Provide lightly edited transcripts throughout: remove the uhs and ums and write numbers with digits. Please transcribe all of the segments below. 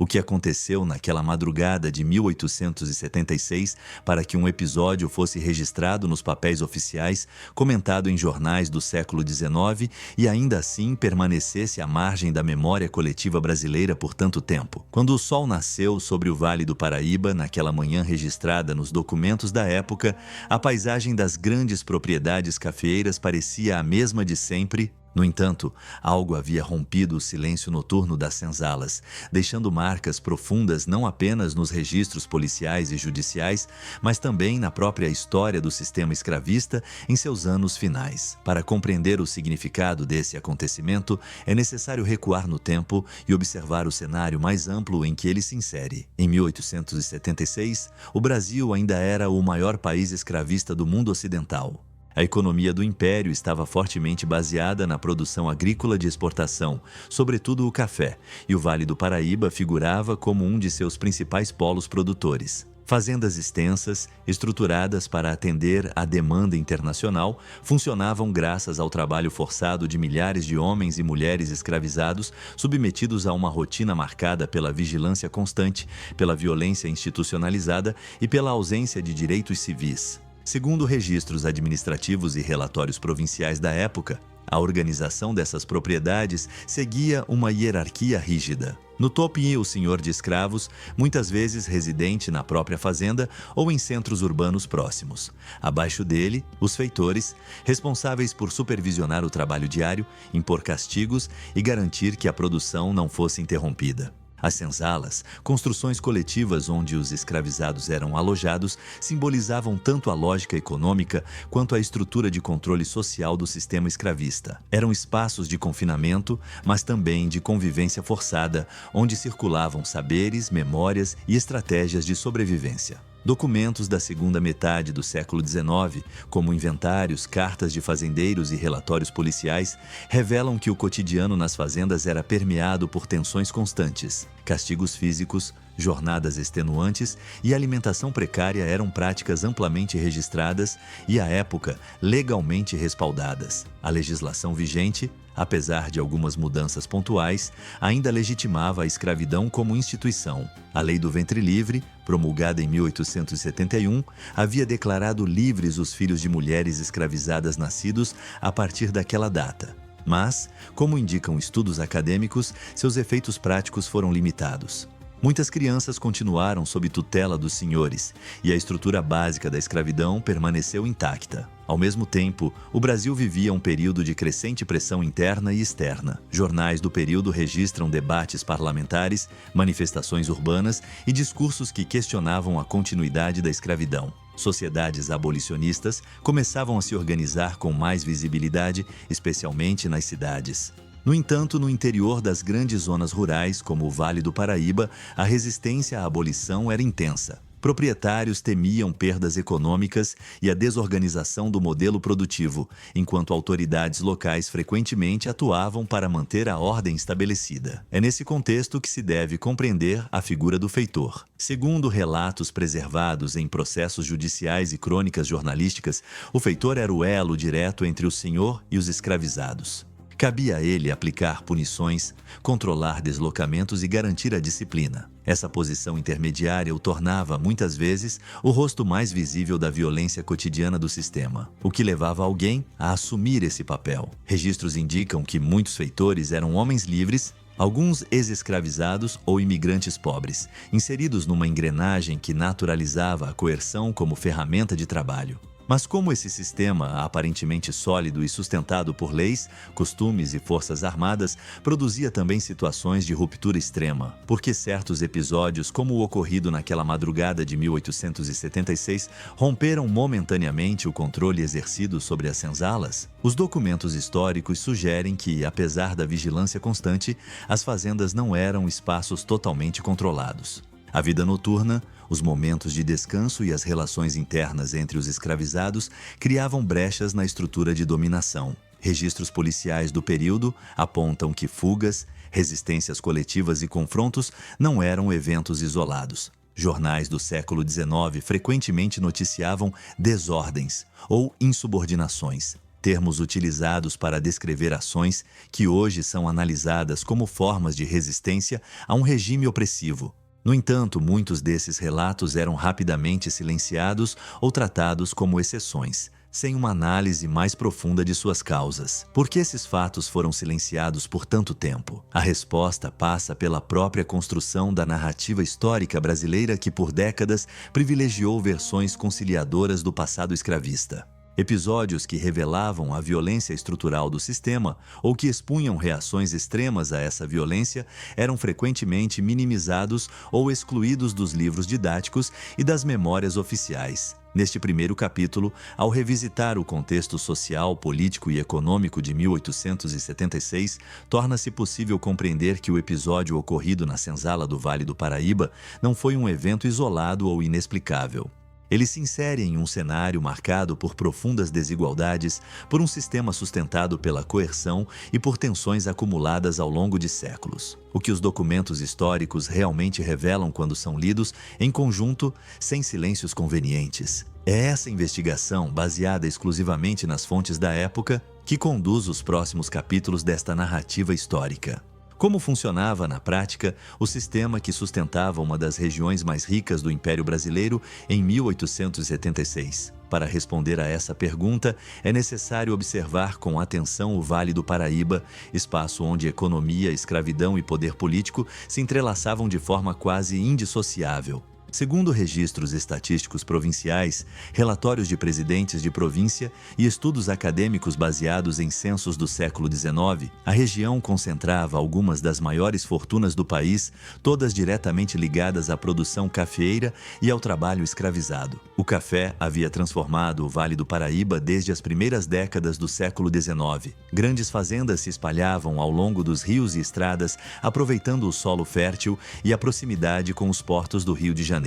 O que aconteceu naquela madrugada de 1876 para que um episódio fosse registrado nos papéis oficiais, comentado em jornais do século XIX e ainda assim permanecesse à margem da memória coletiva brasileira por tanto tempo? Quando o sol nasceu sobre o Vale do Paraíba, naquela manhã registrada nos documentos da época, a paisagem das grandes propriedades cafeeiras parecia a mesma de sempre. No entanto, algo havia rompido o silêncio noturno das senzalas, deixando marcas profundas não apenas nos registros policiais e judiciais, mas também na própria história do sistema escravista em seus anos finais. Para compreender o significado desse acontecimento, é necessário recuar no tempo e observar o cenário mais amplo em que ele se insere. Em 1876, o Brasil ainda era o maior país escravista do mundo ocidental. A economia do Império estava fortemente baseada na produção agrícola de exportação, sobretudo o café, e o Vale do Paraíba figurava como um de seus principais polos produtores. Fazendas extensas, estruturadas para atender à demanda internacional, funcionavam graças ao trabalho forçado de milhares de homens e mulheres escravizados, submetidos a uma rotina marcada pela vigilância constante, pela violência institucionalizada e pela ausência de direitos civis. Segundo registros administrativos e relatórios provinciais da época, a organização dessas propriedades seguia uma hierarquia rígida. No topo ia o senhor de escravos, muitas vezes residente na própria fazenda ou em centros urbanos próximos. Abaixo dele, os feitores, responsáveis por supervisionar o trabalho diário, impor castigos e garantir que a produção não fosse interrompida. As senzalas, construções coletivas onde os escravizados eram alojados, simbolizavam tanto a lógica econômica quanto a estrutura de controle social do sistema escravista. Eram espaços de confinamento, mas também de convivência forçada, onde circulavam saberes, memórias e estratégias de sobrevivência. Documentos da segunda metade do século XIX, como inventários, cartas de fazendeiros e relatórios policiais, revelam que o cotidiano nas fazendas era permeado por tensões constantes. Castigos físicos, jornadas extenuantes e alimentação precária eram práticas amplamente registradas e, à época, legalmente respaldadas. A legislação vigente, apesar de algumas mudanças pontuais, ainda legitimava a escravidão como instituição. A Lei do Ventre Livre, promulgada em 1871, havia declarado livres os filhos de mulheres escravizadas nascidos a partir daquela data. Mas, como indicam estudos acadêmicos, seus efeitos práticos foram limitados. Muitas crianças continuaram sob tutela dos senhores, e a estrutura básica da escravidão permaneceu intacta. Ao mesmo tempo, o Brasil vivia um período de crescente pressão interna e externa. Jornais do período registram debates parlamentares, manifestações urbanas e discursos que questionavam a continuidade da escravidão. Sociedades abolicionistas começavam a se organizar com mais visibilidade, especialmente nas cidades. No entanto, no interior das grandes zonas rurais, como o Vale do Paraíba, a resistência à abolição era intensa. Proprietários temiam perdas econômicas e a desorganização do modelo produtivo, enquanto autoridades locais frequentemente atuavam para manter a ordem estabelecida. É nesse contexto que se deve compreender a figura do feitor. Segundo relatos preservados em processos judiciais e crônicas jornalísticas, o feitor era o elo direto entre o senhor e os escravizados. Cabia a ele aplicar punições, controlar deslocamentos e garantir a disciplina. Essa posição intermediária o tornava, muitas vezes, o rosto mais visível da violência cotidiana do sistema, o que levava alguém a assumir esse papel. Registros indicam que muitos feitores eram homens livres, alguns ex-escravizados ou imigrantes pobres, inseridos numa engrenagem que naturalizava a coerção como ferramenta de trabalho. Mas como esse sistema, aparentemente sólido e sustentado por leis, costumes e forças armadas, produzia também situações de ruptura extrema? Porque certos episódios, como o ocorrido naquela madrugada de 1876, romperam momentaneamente o controle exercido sobre as senzalas? Os documentos históricos sugerem que, apesar da vigilância constante, as fazendas não eram espaços totalmente controlados. A vida noturna, os momentos de descanso e as relações internas entre os escravizados criavam brechas na estrutura de dominação. Registros policiais do período apontam que fugas, resistências coletivas e confrontos não eram eventos isolados. Jornais do século XIX frequentemente noticiavam desordens ou insubordinações. termos utilizados para descrever ações que hoje são analisadas como formas de resistência a um regime opressivo. No entanto, muitos desses relatos eram rapidamente silenciados ou tratados como exceções, sem uma análise mais profunda de suas causas. Por que esses fatos foram silenciados por tanto tempo? A resposta passa pela própria construção da narrativa histórica brasileira que, por décadas, privilegiou versões conciliadoras do passado escravista. Episódios que revelavam a violência estrutural do sistema ou que expunham reações extremas a essa violência eram frequentemente minimizados ou excluídos dos livros didáticos e das memórias oficiais. Neste primeiro capítulo, ao revisitar o contexto social, político e econômico de 1876, torna-se possível compreender que o episódio ocorrido na senzala do Vale do Paraíba não foi um evento isolado ou inexplicável. Ele se insere em um cenário marcado por profundas desigualdades, por um sistema sustentado pela coerção e por tensões acumuladas ao longo de séculos. O que os documentos históricos realmente revelam quando são lidos em conjunto, sem silêncios convenientes. É essa investigação, baseada exclusivamente nas fontes da época, que conduz os próximos capítulos desta narrativa histórica. Como funcionava na prática o sistema que sustentava uma das regiões mais ricas do Império Brasileiro em 1876? Para responder a essa pergunta, é necessário observar com atenção o Vale do Paraíba, espaço onde economia, escravidão e poder político se entrelaçavam de forma quase indissociável. Segundo registros estatísticos provinciais, relatórios de presidentes de província e estudos acadêmicos baseados em censos do século XIX, a região concentrava algumas das maiores fortunas do país, todas diretamente ligadas à produção cafeeira e ao trabalho escravizado. O café havia transformado o Vale do Paraíba desde as primeiras décadas do século XIX. Grandes fazendas se espalhavam ao longo dos rios e estradas, aproveitando o solo fértil e a proximidade com os portos do Rio de Janeiro.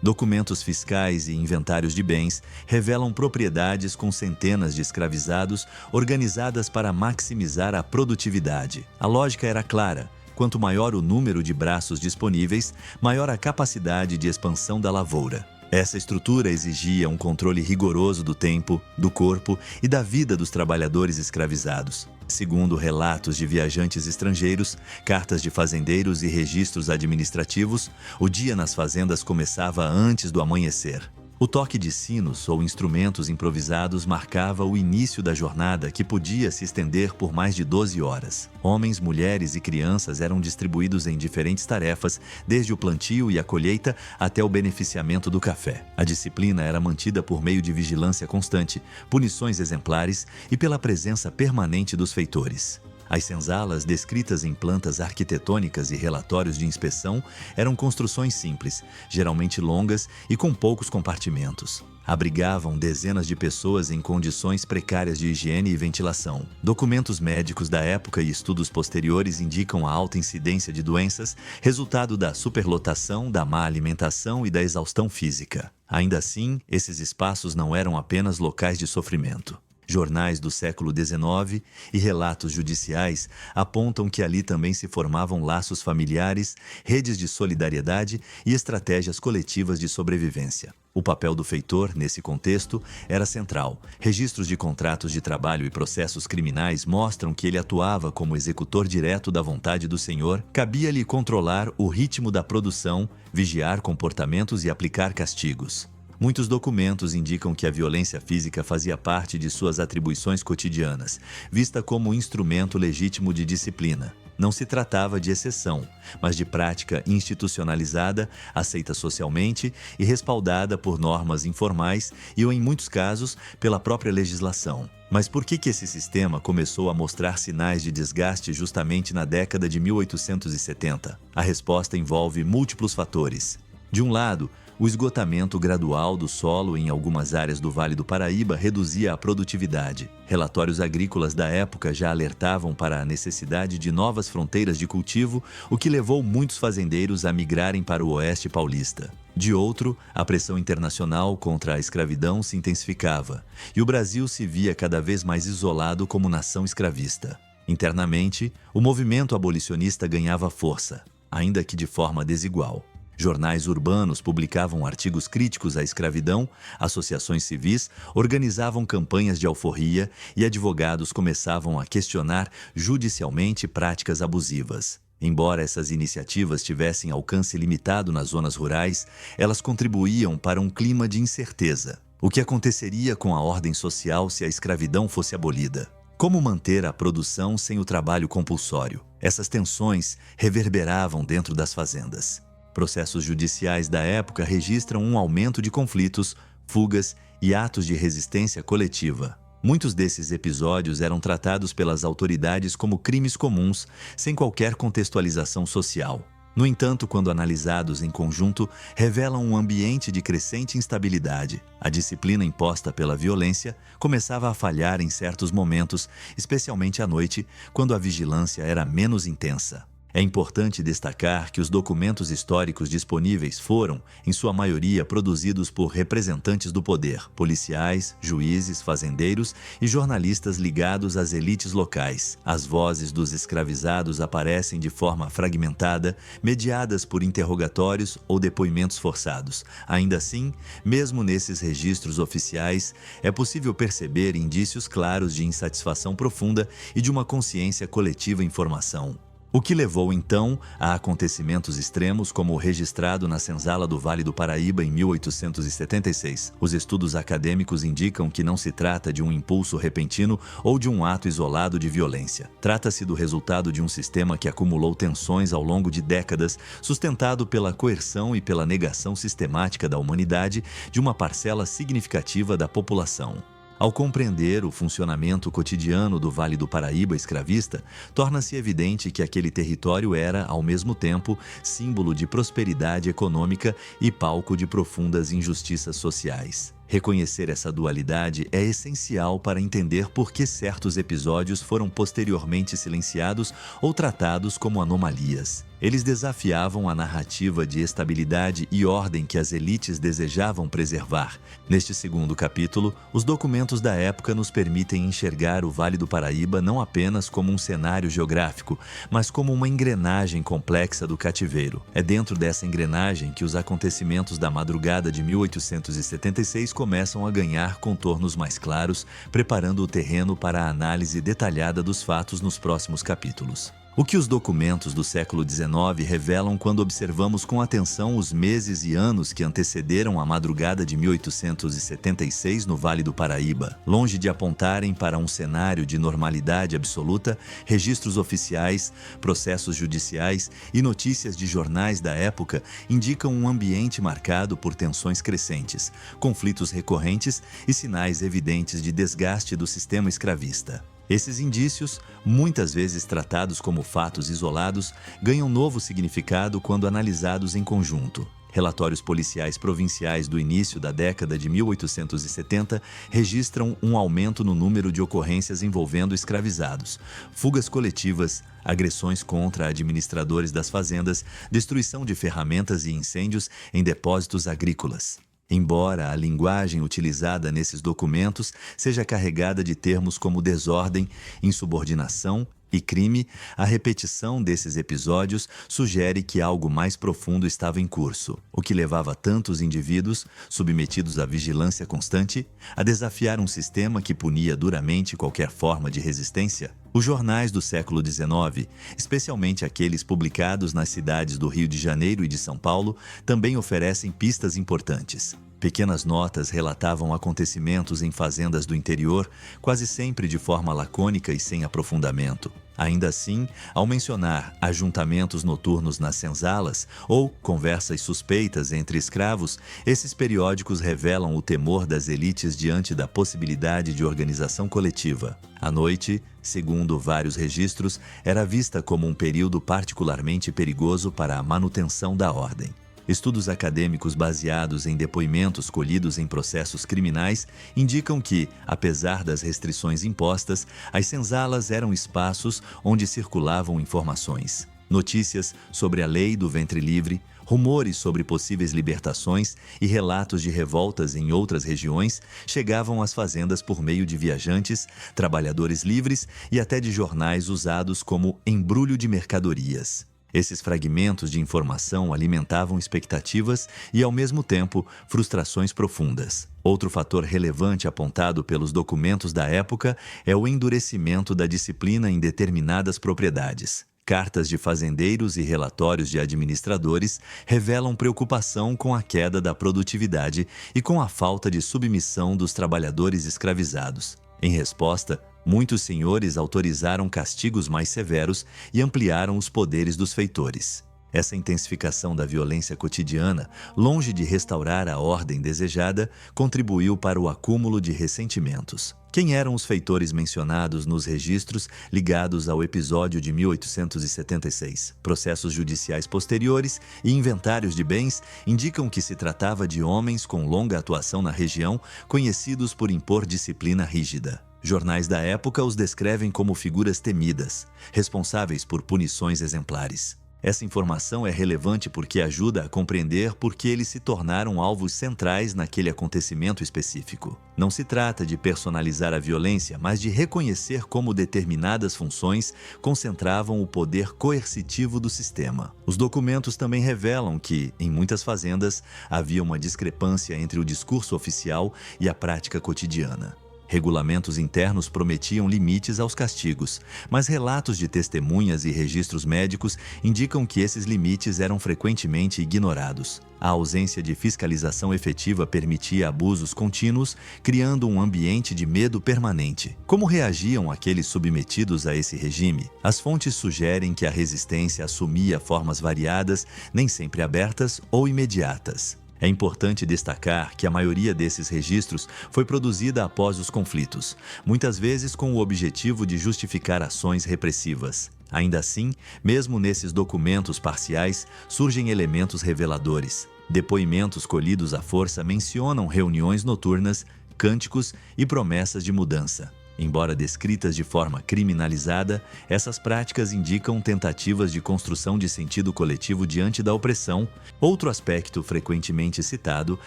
Documentos fiscais e inventários de bens revelam propriedades com centenas de escravizados organizadas para maximizar a produtividade. A lógica era clara: quanto maior o número de braços disponíveis, maior a capacidade de expansão da lavoura. Essa estrutura exigia um controle rigoroso do tempo, do corpo e da vida dos trabalhadores escravizados. Segundo relatos de viajantes estrangeiros, cartas de fazendeiros e registros administrativos, o dia nas fazendas começava antes do amanhecer. O toque de sinos ou instrumentos improvisados marcava o início da jornada, que podia se estender por mais de 12 horas. Homens, mulheres e crianças eram distribuídos em diferentes tarefas, desde o plantio e a colheita até o beneficiamento do café. A disciplina era mantida por meio de vigilância constante, punições exemplares e pela presença permanente dos feitores. As senzalas, descritas em plantas arquitetônicas e relatórios de inspeção, eram construções simples, geralmente longas e com poucos compartimentos. Abrigavam dezenas de pessoas em condições precárias de higiene e ventilação. Documentos médicos da época e estudos posteriores indicam a alta incidência de doenças, resultado da superlotação, da má alimentação e da exaustão física. Ainda assim, esses espaços não eram apenas locais de sofrimento. Jornais do século XIX e relatos judiciais apontam que ali também se formavam laços familiares, redes de solidariedade e estratégias coletivas de sobrevivência. O papel do feitor, nesse contexto, era central. Registros de contratos de trabalho e processos criminais mostram que ele atuava como executor direto da vontade do senhor. Cabia-lhe controlar o ritmo da produção, vigiar comportamentos e aplicar castigos. Muitos documentos indicam que a violência física fazia parte de suas atribuições cotidianas, vista como instrumento legítimo de disciplina. Não se tratava de exceção, mas de prática institucionalizada, aceita socialmente e respaldada por normas informais e, ou em muitos casos, pela própria legislação. Mas por que esse sistema começou a mostrar sinais de desgaste justamente na década de 1870? A resposta envolve múltiplos fatores. De um lado, o esgotamento gradual do solo em algumas áreas do Vale do Paraíba reduzia a produtividade. Relatórios agrícolas da época já alertavam para a necessidade de novas fronteiras de cultivo, o que levou muitos fazendeiros a migrarem para o oeste paulista. De outro, a pressão internacional contra a escravidão se intensificava, e o Brasil se via cada vez mais isolado como nação escravista. Internamente, o movimento abolicionista ganhava força, ainda que de forma desigual. Jornais urbanos publicavam artigos críticos à escravidão, associações civis organizavam campanhas de alforria e advogados começavam a questionar judicialmente práticas abusivas. Embora essas iniciativas tivessem alcance limitado nas zonas rurais, elas contribuíam para um clima de incerteza. O que aconteceria com a ordem social se a escravidão fosse abolida? Como manter a produção sem o trabalho compulsório? Essas tensões reverberavam dentro das fazendas. Processos judiciais da época registram um aumento de conflitos, fugas e atos de resistência coletiva. Muitos desses episódios eram tratados pelas autoridades como crimes comuns, sem qualquer contextualização social. No entanto, quando analisados em conjunto, revelam um ambiente de crescente instabilidade. A disciplina imposta pela violência começava a falhar em certos momentos, especialmente à noite, quando a vigilância era menos intensa. É importante destacar que os documentos históricos disponíveis foram, em sua maioria, produzidos por representantes do poder, policiais, juízes, fazendeiros e jornalistas ligados às elites locais. As vozes dos escravizados aparecem de forma fragmentada, mediadas por interrogatórios ou depoimentos forçados. Ainda assim, mesmo nesses registros oficiais, é possível perceber indícios claros de insatisfação profunda e de uma consciência coletiva em formação. O que levou, então, a acontecimentos extremos como o registrado na Senzala do Vale do Paraíba em 1876. Os estudos acadêmicos indicam que não se trata de um impulso repentino ou de um ato isolado de violência. Trata-se do resultado de um sistema que acumulou tensões ao longo de décadas, sustentado pela coerção e pela negação sistemática da humanidade de uma parcela significativa da população. Ao compreender o funcionamento cotidiano do Vale do Paraíba escravista, torna-se evidente que aquele território era, ao mesmo tempo, símbolo de prosperidade econômica e palco de profundas injustiças sociais. Reconhecer essa dualidade é essencial para entender por que certos episódios foram posteriormente silenciados ou tratados como anomalias. Eles desafiavam a narrativa de estabilidade e ordem que as elites desejavam preservar. Neste segundo capítulo, os documentos da época nos permitem enxergar o Vale do Paraíba não apenas como um cenário geográfico, mas como uma engrenagem complexa do cativeiro. É dentro dessa engrenagem que os acontecimentos da madrugada de 1876 começam a ganhar contornos mais claros, preparando o terreno para a análise detalhada dos fatos nos próximos capítulos. O que os documentos do século XIX revelam quando observamos com atenção os meses e anos que antecederam a madrugada de 1876 no Vale do Paraíba? Longe de apontarem para um cenário de normalidade absoluta, registros oficiais, processos judiciais e notícias de jornais da época indicam um ambiente marcado por tensões crescentes, conflitos recorrentes e sinais evidentes de desgaste do sistema escravista. Esses indícios, muitas vezes tratados como fatos isolados, ganham novo significado quando analisados em conjunto. Relatórios policiais provinciais do início da década de 1870 registram um aumento no número de ocorrências envolvendo escravizados, fugas coletivas, agressões contra administradores das fazendas, destruição de ferramentas e incêndios em depósitos agrícolas. Embora a linguagem utilizada nesses documentos seja carregada de termos como desordem, insubordinação e crime, a repetição desses episódios sugere que algo mais profundo estava em curso, o que levava tantos indivíduos, submetidos à vigilância constante, a desafiar um sistema que punia duramente qualquer forma de resistência. Os jornais do século XIX, especialmente aqueles publicados nas cidades do Rio de Janeiro e de São Paulo, também oferecem pistas importantes. Pequenas notas relatavam acontecimentos em fazendas do interior, quase sempre de forma lacônica e sem aprofundamento. Ainda assim, ao mencionar ajuntamentos noturnos nas senzalas ou conversas suspeitas entre escravos, esses periódicos revelam o temor das elites diante da possibilidade de organização coletiva. A noite, segundo vários registros, era vista como um período particularmente perigoso para a manutenção da ordem. Estudos acadêmicos baseados em depoimentos colhidos em processos criminais indicam que, apesar das restrições impostas, as senzalas eram espaços onde circulavam informações. Notícias sobre a lei do ventre livre, rumores sobre possíveis libertações e relatos de revoltas em outras regiões chegavam às fazendas por meio de viajantes, trabalhadores livres e até de jornais usados como embrulho de mercadorias. Esses fragmentos de informação alimentavam expectativas e, ao mesmo tempo, frustrações profundas. Outro fator relevante apontado pelos documentos da época é o endurecimento da disciplina em determinadas propriedades. Cartas de fazendeiros e relatórios de administradores revelam preocupação com a queda da produtividade e com a falta de submissão dos trabalhadores escravizados. Em resposta, muitos senhores autorizaram castigos mais severos e ampliaram os poderes dos feitores. Essa intensificação da violência cotidiana, longe de restaurar a ordem desejada, contribuiu para o acúmulo de ressentimentos. Quem eram os feitores mencionados nos registros ligados ao episódio de 1876? Processos judiciais posteriores e inventários de bens indicam que se tratava de homens com longa atuação na região, conhecidos por impor disciplina rígida. Jornais da época os descrevem como figuras temidas, responsáveis por punições exemplares. Essa informação é relevante porque ajuda a compreender por que eles se tornaram alvos centrais naquele acontecimento específico. Não se trata de personalizar a violência, mas de reconhecer como determinadas funções concentravam o poder coercitivo do sistema. Os documentos também revelam que, em muitas fazendas, havia uma discrepância entre o discurso oficial e a prática cotidiana. Regulamentos internos prometiam limites aos castigos, mas relatos de testemunhas e registros médicos indicam que esses limites eram frequentemente ignorados. A ausência de fiscalização efetiva permitia abusos contínuos, criando um ambiente de medo permanente. Como reagiam aqueles submetidos a esse regime? As fontes sugerem que a resistência assumia formas variadas, nem sempre abertas ou imediatas. É importante destacar que a maioria desses registros foi produzida após os conflitos, muitas vezes com o objetivo de justificar ações repressivas. Ainda assim, mesmo nesses documentos parciais, surgem elementos reveladores. Depoimentos colhidos à força mencionam reuniões noturnas, cânticos e promessas de mudança. Embora descritas de forma criminalizada, essas práticas indicam tentativas de construção de sentido coletivo diante da opressão. Outro aspecto frequentemente citado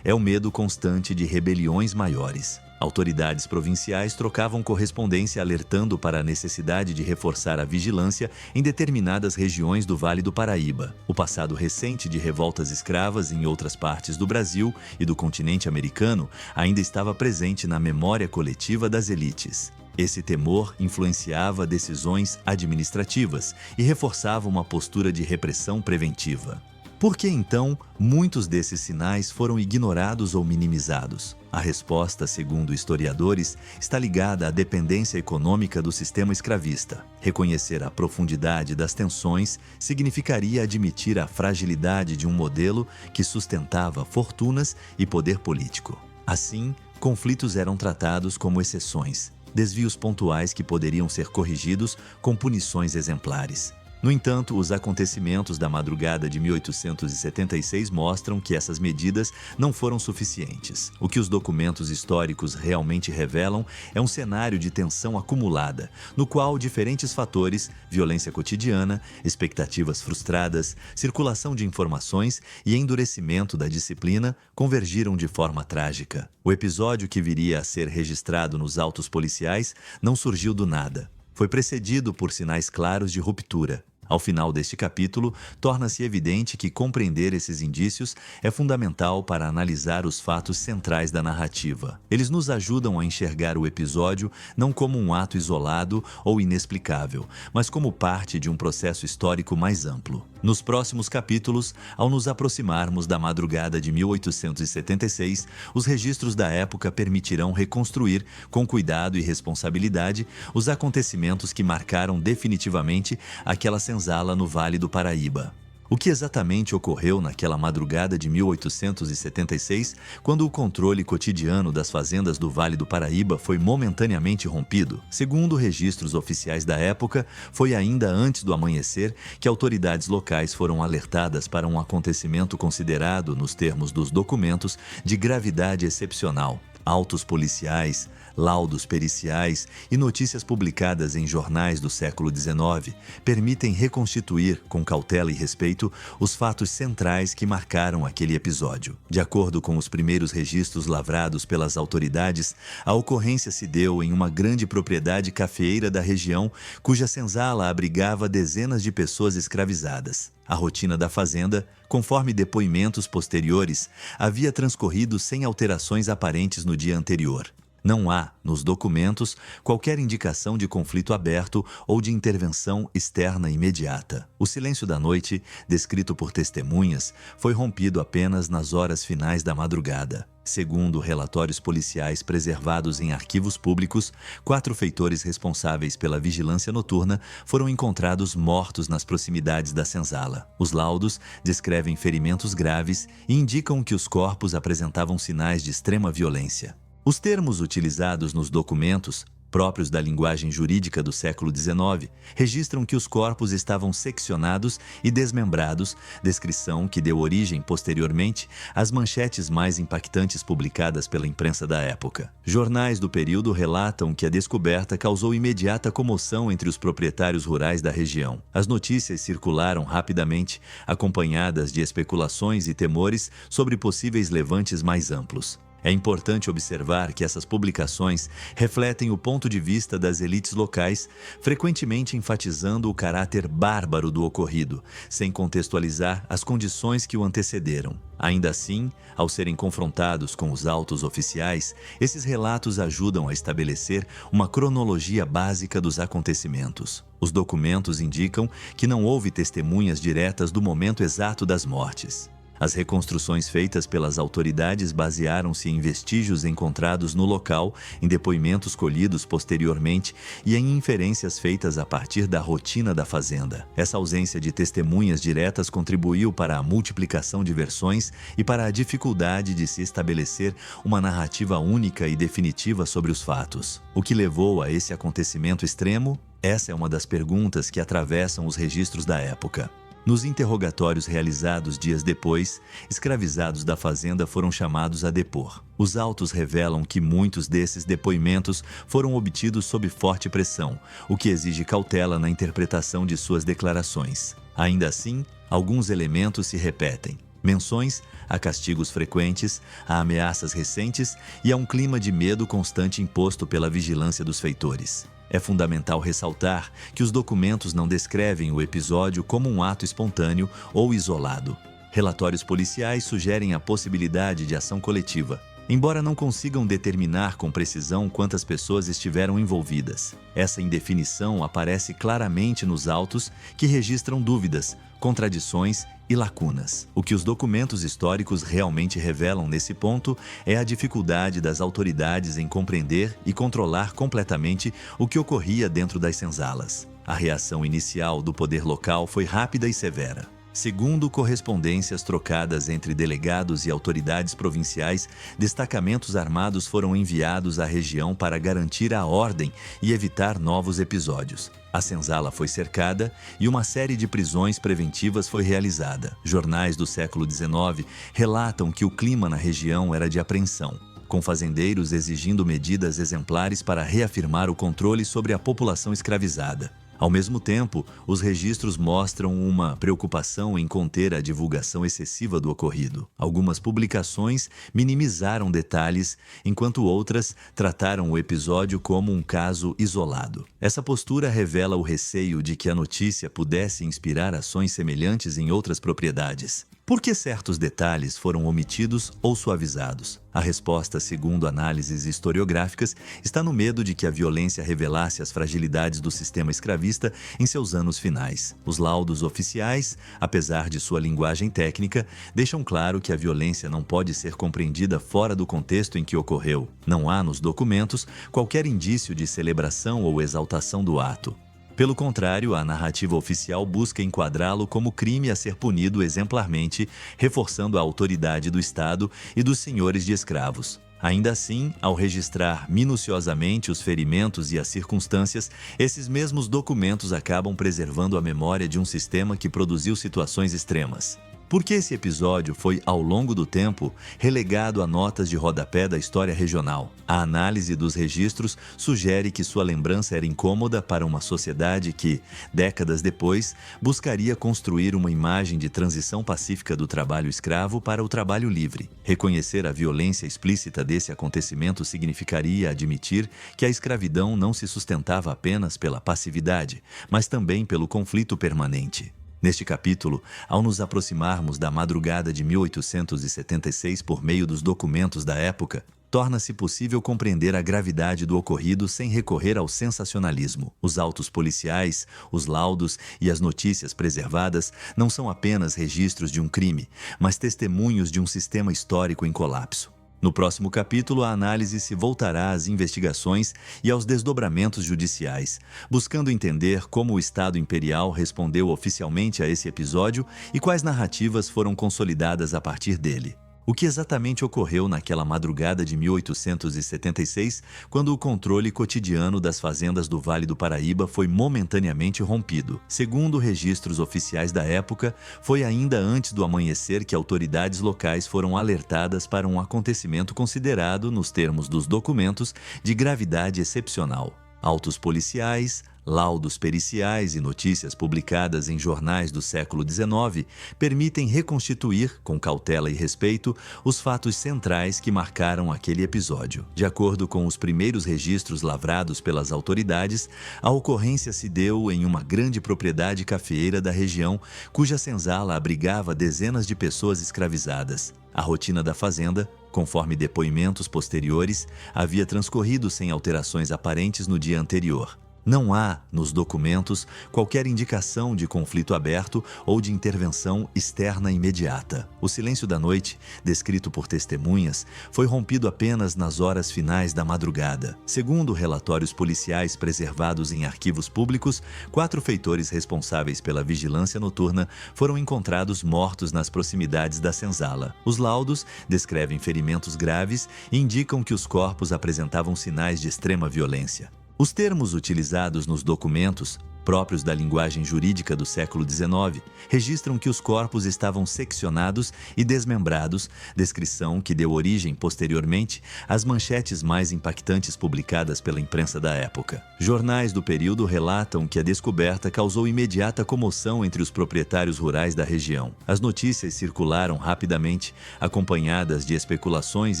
é o medo constante de rebeliões maiores. Autoridades provinciais trocavam correspondência alertando para a necessidade de reforçar a vigilância em determinadas regiões do Vale do Paraíba. O passado recente de revoltas escravas em outras partes do Brasil e do continente americano ainda estava presente na memória coletiva das elites. Esse temor influenciava decisões administrativas e reforçava uma postura de repressão preventiva. Por que, então, muitos desses sinais foram ignorados ou minimizados? A resposta, segundo historiadores, está ligada à dependência econômica do sistema escravista. Reconhecer a profundidade das tensões significaria admitir a fragilidade de um modelo que sustentava fortunas e poder político. Assim, conflitos eram tratados como exceções, desvios pontuais que poderiam ser corrigidos com punições exemplares. No entanto, os acontecimentos da madrugada de 1876 mostram que essas medidas não foram suficientes. O que os documentos históricos realmente revelam é um cenário de tensão acumulada, no qual diferentes fatores, violência cotidiana, expectativas frustradas, circulação de informações e endurecimento da disciplina convergiram de forma trágica. O episódio que viria a ser registrado nos autos policiais não surgiu do nada. Foi precedido por sinais claros de ruptura. Ao final deste capítulo, torna-se evidente que compreender esses indícios é fundamental para analisar os fatos centrais da narrativa. Eles nos ajudam a enxergar o episódio não como um ato isolado ou inexplicável, mas como parte de um processo histórico mais amplo. Nos próximos capítulos, ao nos aproximarmos da madrugada de 1876, os registros da época permitirão reconstruir, com cuidado e responsabilidade, os acontecimentos que marcaram definitivamente aquela senzala no Vale do Paraíba. O que exatamente ocorreu naquela madrugada de 1876, quando o controle cotidiano das fazendas do Vale do Paraíba foi momentaneamente rompido? Segundo registros oficiais da época, foi ainda antes do amanhecer que autoridades locais foram alertadas para um acontecimento considerado, nos termos dos documentos, de gravidade excepcional. Autos policiais, laudos periciais e notícias publicadas em jornais do século XIX permitem reconstituir, com cautela e respeito, os fatos centrais que marcaram aquele episódio. De acordo com os primeiros registros lavrados pelas autoridades, a ocorrência se deu em uma grande propriedade cafeeira da região, cuja senzala abrigava dezenas de pessoas escravizadas. A rotina da fazenda, conforme depoimentos posteriores, havia transcorrido sem alterações aparentes no dia anterior. Não há, nos documentos, qualquer indicação de conflito aberto ou de intervenção externa imediata. O silêncio da noite, descrito por testemunhas, foi rompido apenas nas horas finais da madrugada. Segundo relatórios policiais preservados em arquivos públicos, 4 feitores responsáveis pela vigilância noturna foram encontrados mortos nas proximidades da senzala. Os laudos descrevem ferimentos graves e indicam que os corpos apresentavam sinais de extrema violência. Os termos utilizados nos documentos, próprios da linguagem jurídica do século XIX, registram que os corpos estavam seccionados e desmembrados, descrição que deu origem, posteriormente, às manchetes mais impactantes publicadas pela imprensa da época. Jornais do período relatam que a descoberta causou imediata comoção entre os proprietários rurais da região. As notícias circularam rapidamente, acompanhadas de especulações e temores sobre possíveis levantes mais amplos. É importante observar que essas publicações refletem o ponto de vista das elites locais, frequentemente enfatizando o caráter bárbaro do ocorrido, sem contextualizar as condições que o antecederam. Ainda assim, ao serem confrontados com os autos oficiais, esses relatos ajudam a estabelecer uma cronologia básica dos acontecimentos. Os documentos indicam que não houve testemunhas diretas do momento exato das mortes. As reconstruções feitas pelas autoridades basearam-se em vestígios encontrados no local, em depoimentos colhidos posteriormente e em inferências feitas a partir da rotina da fazenda. Essa ausência de testemunhas diretas contribuiu para a multiplicação de versões e para a dificuldade de se estabelecer uma narrativa única e definitiva sobre os fatos. O que levou a esse acontecimento extremo? Essa é uma das perguntas que atravessam os registros da época. Nos interrogatórios realizados dias depois, escravizados da fazenda foram chamados a depor. Os autos revelam que muitos desses depoimentos foram obtidos sob forte pressão, o que exige cautela na interpretação de suas declarações. Ainda assim, alguns elementos se repetem. Menções a castigos frequentes, a ameaças recentes e a um clima de medo constante imposto pela vigilância dos feitores. É fundamental ressaltar que os documentos não descrevem o episódio como um ato espontâneo ou isolado. Relatórios policiais sugerem a possibilidade de ação coletiva, embora não consigam determinar com precisão quantas pessoas estiveram envolvidas. Essa indefinição aparece claramente nos autos, que registram dúvidas, contradições e lacunas. O que os documentos históricos realmente revelam nesse ponto é a dificuldade das autoridades em compreender e controlar completamente o que ocorria dentro das senzalas. A reação inicial do poder local foi rápida e severa. Segundo correspondências trocadas entre delegados e autoridades provinciais, destacamentos armados foram enviados à região para garantir a ordem e evitar novos episódios. A senzala foi cercada e uma série de prisões preventivas foi realizada. Jornais do século XIX relatam que o clima na região era de apreensão, com fazendeiros exigindo medidas exemplares para reafirmar o controle sobre a população escravizada. Ao mesmo tempo, os registros mostram uma preocupação em conter a divulgação excessiva do ocorrido. Algumas publicações minimizaram detalhes, enquanto outras trataram o episódio como um caso isolado. Essa postura revela o receio de que a notícia pudesse inspirar ações semelhantes em outras propriedades. Por que certos detalhes foram omitidos ou suavizados? A resposta, segundo análises historiográficas, está no medo de que a violência revelasse as fragilidades do sistema escravista em seus anos finais. Os laudos oficiais, apesar de sua linguagem técnica, deixam claro que a violência não pode ser compreendida fora do contexto em que ocorreu. Não há nos documentos qualquer indício de celebração ou exaltação do ato. Pelo contrário, a narrativa oficial busca enquadrá-lo como crime a ser punido exemplarmente, reforçando a autoridade do Estado e dos senhores de escravos. Ainda assim, ao registrar minuciosamente os ferimentos e as circunstâncias, esses mesmos documentos acabam preservando a memória de um sistema que produziu situações extremas. Porque esse episódio foi, ao longo do tempo, relegado a notas de rodapé da história regional. A análise dos registros sugere que sua lembrança era incômoda para uma sociedade que, décadas depois, buscaria construir uma imagem de transição pacífica do trabalho escravo para o trabalho livre. Reconhecer a violência explícita desse acontecimento significaria admitir que a escravidão não se sustentava apenas pela passividade, mas também pelo conflito permanente. Neste capítulo, ao nos aproximarmos da madrugada de 1876 por meio dos documentos da época, torna-se possível compreender a gravidade do ocorrido sem recorrer ao sensacionalismo. Os autos policiais, os laudos e as notícias preservadas não são apenas registros de um crime, mas testemunhos de um sistema histórico em colapso. No próximo capítulo, a análise se voltará às investigações e aos desdobramentos judiciais, buscando entender como o Estado Imperial respondeu oficialmente a esse episódio e quais narrativas foram consolidadas a partir dele. O que exatamente ocorreu naquela madrugada de 1876, quando o controle cotidiano das fazendas do Vale do Paraíba foi momentaneamente rompido? Segundo registros oficiais da época, foi ainda antes do amanhecer que autoridades locais foram alertadas para um acontecimento considerado, nos termos dos documentos, de gravidade excepcional. Autos policiais, laudos periciais e notícias publicadas em jornais do século XIX permitem reconstituir, com cautela e respeito, os fatos centrais que marcaram aquele episódio. De acordo com os primeiros registros lavrados pelas autoridades, a ocorrência se deu em uma grande propriedade cafeeira da região, cuja senzala abrigava dezenas de pessoas escravizadas. A rotina da fazenda, conforme depoimentos posteriores, havia transcorrido sem alterações aparentes no dia anterior. Não há, nos documentos, qualquer indicação de conflito aberto ou de intervenção externa imediata. O silêncio da noite, descrito por testemunhas, foi rompido apenas nas horas finais da madrugada. Segundo relatórios policiais preservados em arquivos públicos, 4 feitores responsáveis pela vigilância noturna foram encontrados mortos nas proximidades da senzala. Os laudos descrevem ferimentos graves e indicam que os corpos apresentavam sinais de extrema violência. Os termos utilizados nos documentos, próprios da linguagem jurídica do século XIX, registram que os corpos estavam seccionados e desmembrados, descrição que deu origem, posteriormente, às manchetes mais impactantes publicadas pela imprensa da época. Jornais do período relatam que a descoberta causou imediata comoção entre os proprietários rurais da região. As notícias circularam rapidamente, acompanhadas de especulações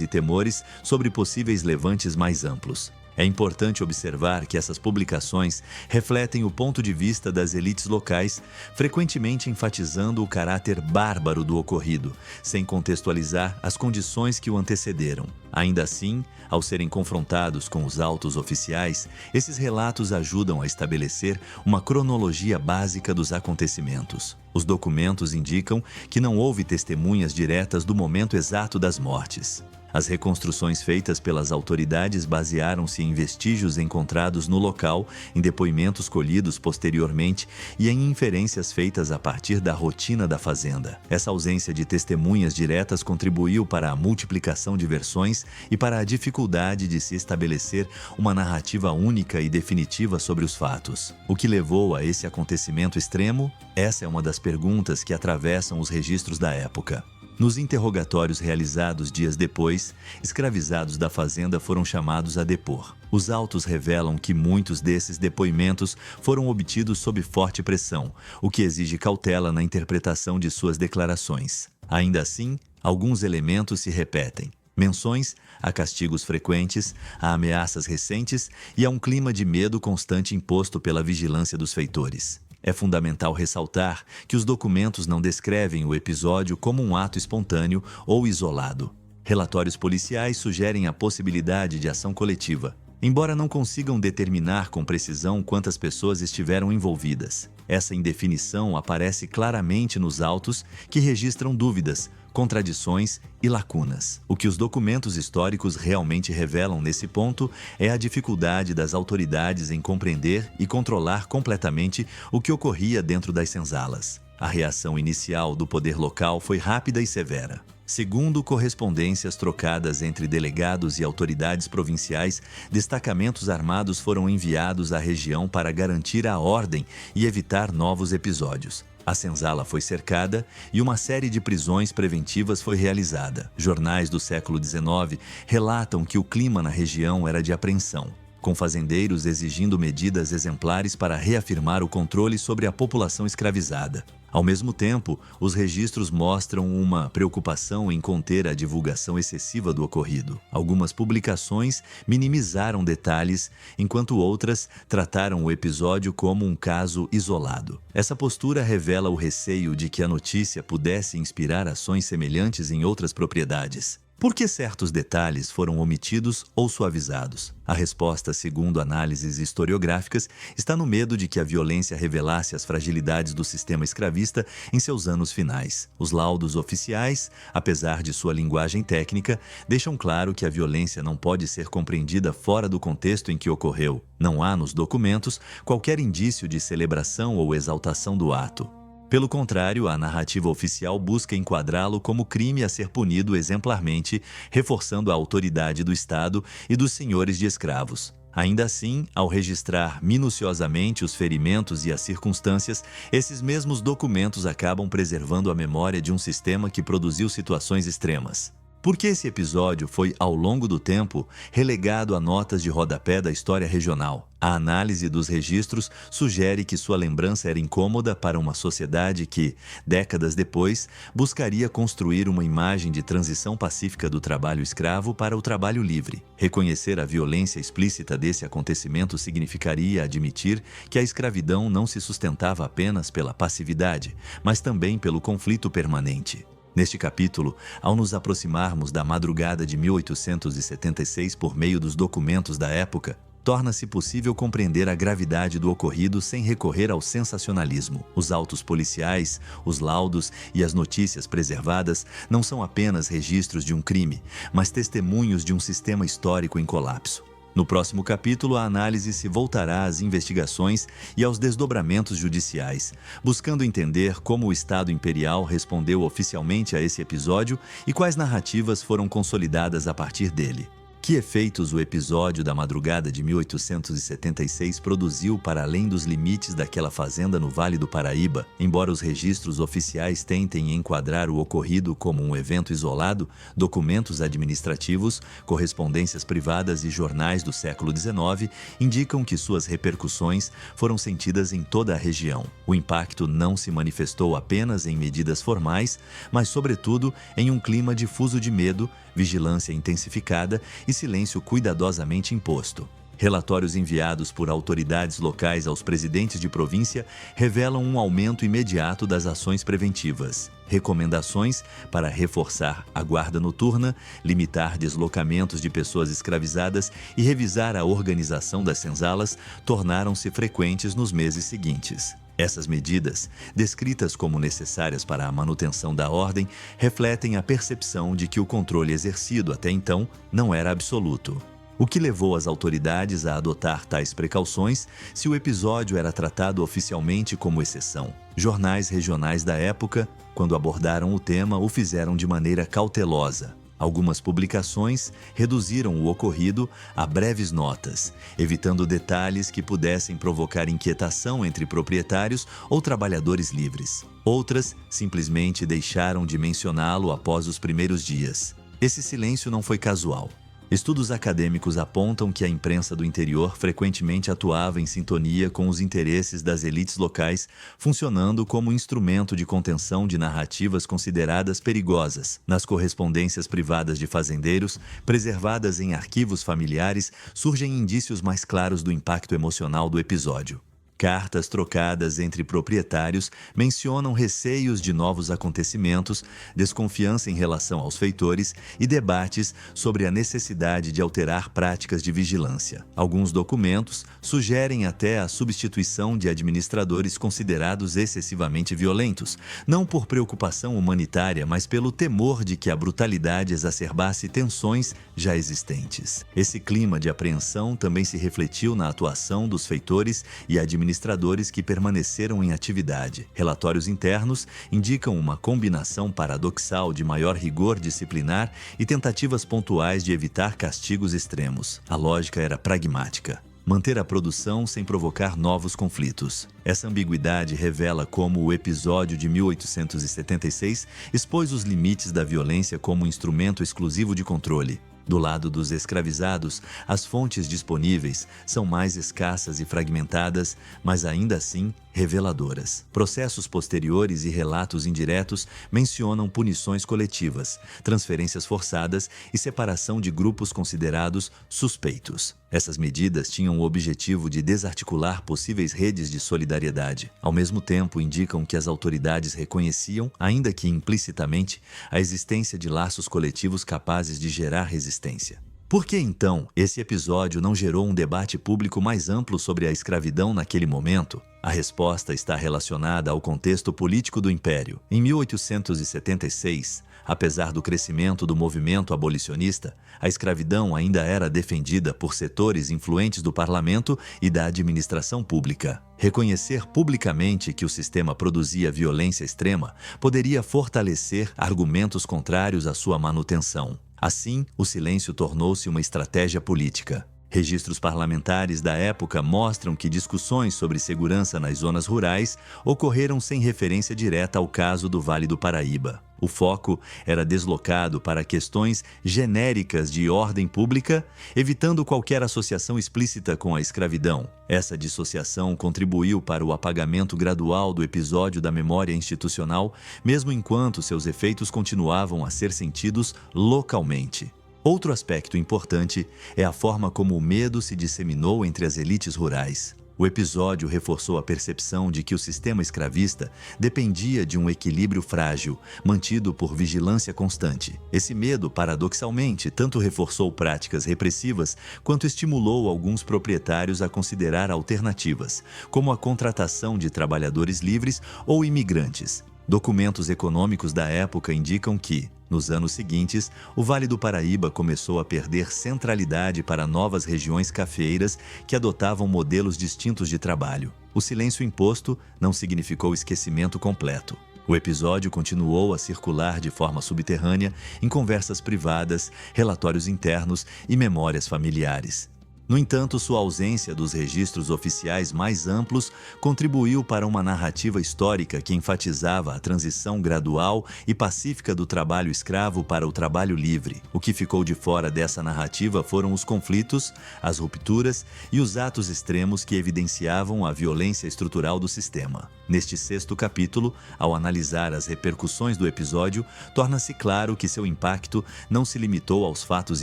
e temores sobre possíveis levantes mais amplos. É importante observar que essas publicações refletem o ponto de vista das elites locais, frequentemente enfatizando o caráter bárbaro do ocorrido, sem contextualizar as condições que o antecederam. Ainda assim, ao serem confrontados com os autos oficiais, esses relatos ajudam a estabelecer uma cronologia básica dos acontecimentos. Os documentos indicam que não houve testemunhas diretas do momento exato das mortes. As reconstruções feitas pelas autoridades basearam-se em vestígios encontrados no local, em depoimentos colhidos posteriormente e em inferências feitas a partir da rotina da fazenda. Essa ausência de testemunhas diretas contribuiu para a multiplicação de versões e para a dificuldade de se estabelecer uma narrativa única e definitiva sobre os fatos. O que levou a esse acontecimento extremo? Essa é uma das perguntas que atravessam os registros da época. Nos interrogatórios realizados dias depois, escravizados da fazenda foram chamados a depor. Os autos revelam que muitos desses depoimentos foram obtidos sob forte pressão, o que exige cautela na interpretação de suas declarações. Ainda assim, alguns elementos se repetem. Menções a castigos frequentes, a ameaças recentes e a um clima de medo constante imposto pela vigilância dos feitores. É fundamental ressaltar que os documentos não descrevem o episódio como um ato espontâneo ou isolado. Relatórios policiais sugerem a possibilidade de ação coletiva, embora não consigam determinar com precisão quantas pessoas estiveram envolvidas. Essa indefinição aparece claramente nos autos, que registram dúvidas, contradições e lacunas. O que os documentos históricos realmente revelam nesse ponto é a dificuldade das autoridades em compreender e controlar completamente o que ocorria dentro das senzalas. A reação inicial do poder local foi rápida e severa. Segundo correspondências trocadas entre delegados e autoridades provinciais, destacamentos armados foram enviados à região para garantir a ordem e evitar novos episódios. A senzala foi cercada e uma série de prisões preventivas foi realizada. Jornais do século XIX relatam que o clima na região era de apreensão, com fazendeiros exigindo medidas exemplares para reafirmar o controle sobre a população escravizada. Ao mesmo tempo, os registros mostram uma preocupação em conter a divulgação excessiva do ocorrido. Algumas publicações minimizaram detalhes, enquanto outras trataram o episódio como um caso isolado. Essa postura revela o receio de que a notícia pudesse inspirar ações semelhantes em outras propriedades. Por que certos detalhes foram omitidos ou suavizados? A resposta, segundo análises historiográficas, está no medo de que a violência revelasse as fragilidades do sistema escravista em seus anos finais. Os laudos oficiais, apesar de sua linguagem técnica, deixam claro que a violência não pode ser compreendida fora do contexto em que ocorreu. Não há nos documentos qualquer indício de celebração ou exaltação do ato. Pelo contrário, a narrativa oficial busca enquadrá-lo como crime a ser punido exemplarmente, reforçando a autoridade do Estado e dos senhores de escravos. Ainda assim, ao registrar minuciosamente os ferimentos e as circunstâncias, esses mesmos documentos acabam preservando a memória de um sistema que produziu situações extremas. Por que esse episódio foi, ao longo do tempo, relegado a notas de rodapé da história regional? A análise dos registros sugere que sua lembrança era incômoda para uma sociedade que, décadas depois, buscaria construir uma imagem de transição pacífica do trabalho escravo para o trabalho livre. Reconhecer a violência explícita desse acontecimento significaria admitir que a escravidão não se sustentava apenas pela passividade, mas também pelo conflito permanente. Neste capítulo, ao nos aproximarmos da madrugada de 1876 por meio dos documentos da época, torna-se possível compreender a gravidade do ocorrido sem recorrer ao sensacionalismo. Os autos policiais, os laudos e as notícias preservadas não são apenas registros de um crime, mas testemunhos de um sistema histórico em colapso. No próximo capítulo, a análise se voltará às investigações e aos desdobramentos judiciais, buscando entender como o Estado Imperial respondeu oficialmente a esse episódio e quais narrativas foram consolidadas a partir dele. Que efeitos o episódio da madrugada de 1876 produziu para além dos limites daquela fazenda no Vale do Paraíba? Embora os registros oficiais tentem enquadrar o ocorrido como um evento isolado, documentos administrativos, correspondências privadas e jornais do século XIX indicam que suas repercussões foram sentidas em toda a região. O impacto não se manifestou apenas em medidas formais, mas, sobretudo, em um clima difuso de medo, vigilância intensificada e silêncio cuidadosamente imposto. Relatórios enviados por autoridades locais aos presidentes de província revelam um aumento imediato das ações preventivas. Recomendações para reforçar a guarda noturna, limitar deslocamentos de pessoas escravizadas e revisar a organização das senzalas tornaram-se frequentes nos meses seguintes. Essas medidas, descritas como necessárias para a manutenção da ordem, refletem a percepção de que o controle exercido até então não era absoluto. O que levou as autoridades a adotar tais precauções se o episódio era tratado oficialmente como exceção? Jornais regionais da época, quando abordaram o tema, o fizeram de maneira cautelosa. Algumas publicações reduziram o ocorrido a breves notas, evitando detalhes que pudessem provocar inquietação entre proprietários ou trabalhadores livres. Outras simplesmente deixaram de mencioná-lo após os primeiros dias. Esse silêncio não foi casual. Estudos acadêmicos apontam que a imprensa do interior frequentemente atuava em sintonia com os interesses das elites locais, funcionando como instrumento de contenção de narrativas consideradas perigosas. Nas correspondências privadas de fazendeiros, preservadas em arquivos familiares, surgem indícios mais claros do impacto emocional do episódio. Cartas trocadas entre proprietários mencionam receios de novos acontecimentos, desconfiança em relação aos feitores e debates sobre a necessidade de alterar práticas de vigilância. Alguns documentos sugerem até a substituição de administradores considerados excessivamente violentos, não por preocupação humanitária, mas pelo temor de que a brutalidade exacerbasse tensões já existentes. Esse clima de apreensão também se refletiu na atuação dos feitores e administradores que permaneceram em atividade. Relatórios internos indicam uma combinação paradoxal de maior rigor disciplinar e tentativas pontuais de evitar castigos extremos. A lógica era pragmática: manter a produção sem provocar novos conflitos. Essa ambiguidade revela como o episódio de 1876 expôs os limites da violência como instrumento exclusivo de controle. Do lado dos escravizados, as fontes disponíveis são mais escassas e fragmentadas, mas ainda assim reveladoras. Processos posteriores e relatos indiretos mencionam punições coletivas, transferências forçadas e separação de grupos considerados suspeitos. Essas medidas tinham o objetivo de desarticular possíveis redes de solidariedade. Ao mesmo tempo, indicam que as autoridades reconheciam, ainda que implicitamente, a existência de laços coletivos capazes de gerar resistência. Por que, então, esse episódio não gerou um debate público mais amplo sobre a escravidão naquele momento? A resposta está relacionada ao contexto político do Império. Em 1876, apesar do crescimento do movimento abolicionista, a escravidão ainda era defendida por setores influentes do parlamento e da administração pública. Reconhecer publicamente que o sistema produzia violência extrema poderia fortalecer argumentos contrários à sua manutenção. Assim, o silêncio tornou-se uma estratégia política. Registros parlamentares da época mostram que discussões sobre segurança nas zonas rurais ocorreram sem referência direta ao caso do Vale do Paraíba. O foco era deslocado para questões genéricas de ordem pública, evitando qualquer associação explícita com a escravidão. Essa dissociação contribuiu para o apagamento gradual do episódio da memória institucional, mesmo enquanto seus efeitos continuavam a ser sentidos localmente. Outro aspecto importante é a forma como o medo se disseminou entre as elites rurais. O episódio reforçou a percepção de que o sistema escravista dependia de um equilíbrio frágil, mantido por vigilância constante. Esse medo, paradoxalmente, tanto reforçou práticas repressivas quanto estimulou alguns proprietários a considerar alternativas, como a contratação de trabalhadores livres ou imigrantes. Documentos econômicos da época indicam que, nos anos seguintes, o Vale do Paraíba começou a perder centralidade para novas regiões cafeeiras que adotavam modelos distintos de trabalho. O silêncio imposto não significou esquecimento completo. O episódio continuou a circular de forma subterrânea em conversas privadas, relatórios internos e memórias familiares. No entanto, sua ausência dos registros oficiais mais amplos contribuiu para uma narrativa histórica que enfatizava a transição gradual e pacífica do trabalho escravo para o trabalho livre. O que ficou de fora dessa narrativa foram os conflitos, as rupturas e os atos extremos que evidenciavam a violência estrutural do sistema. Neste 6º capítulo, ao analisar as repercussões do episódio, torna-se claro que seu impacto não se limitou aos fatos